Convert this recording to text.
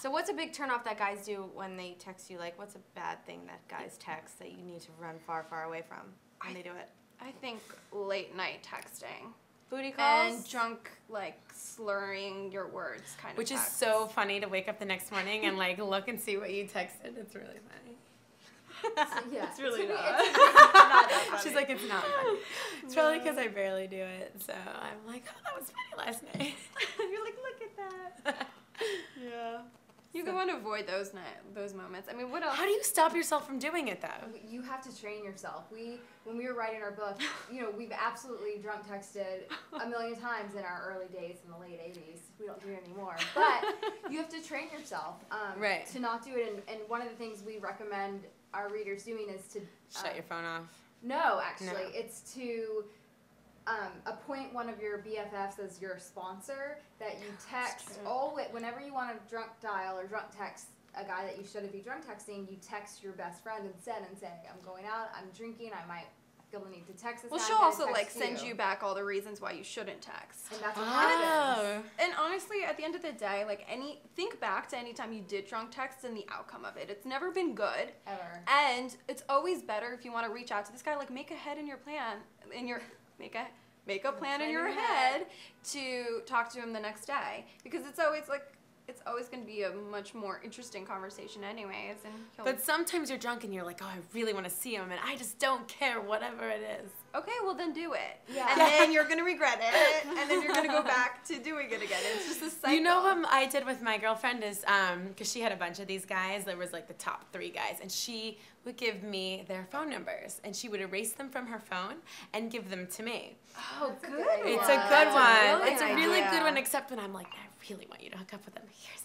So what's a big turnoff that guys do when they text you? Like, what's a bad thing that guys text that you need to run far, far away from when they do it? I think late night texting. Booty calls? And drunk, like, slurring your words kind of Which is text. so funny to wake up the next morning and, like, look and see what you texted. It's really funny. Yeah. It's really not. It's not that funny. She's like, it's not funny. It's probably because I barely do it. So I'm like, oh, that was funny last night. You're like, look at that. Yeah. You can want to avoid those moments. I mean, what else? How do you stop yourself from doing it, though? You have to train yourself. When we were writing our book, we've absolutely drunk texted a million times in our early days in the late 80s. We don't do it anymore. But you have to train yourself Right. to not do it. And one of the things we recommend our readers doing is to... Shut your phone off. No, actually. No. It's to... appoint one of your BFFs as your sponsor that you text whenever you want to drunk dial or drunk text a guy that you shouldn't be drunk texting, you text your best friend instead and say, I'm going out, I'm drinking, I might feel the need to text this guy. Well, she'll also like send you back all the reasons why you shouldn't text. And that's what happens. And honestly, at the end of the day, like think back to any time you did drunk text and the outcome of it. It's never been good. Ever. And it's always better if you want to reach out to this guy, like make a plan in your plan in your head to talk to him the next day, because it's always going to be a much more interesting conversation anyways. And But sometimes you're drunk and you're like, oh, I really want to see him, and I just don't care, whatever it is. okay, well then do it. Yeah. And then you're going to regret it, and then you're going to go back to doing it again. It's just a cycle. You know what I did with my girlfriend is, because she had a bunch of these guys, there was like the top 3 guys, and she would give me their phone numbers, and she would erase them from her phone and give them to me. Oh, good. It's a good one. Really It's a good really idea. good one, except when I'm like, I really want you to hook up with them. Here's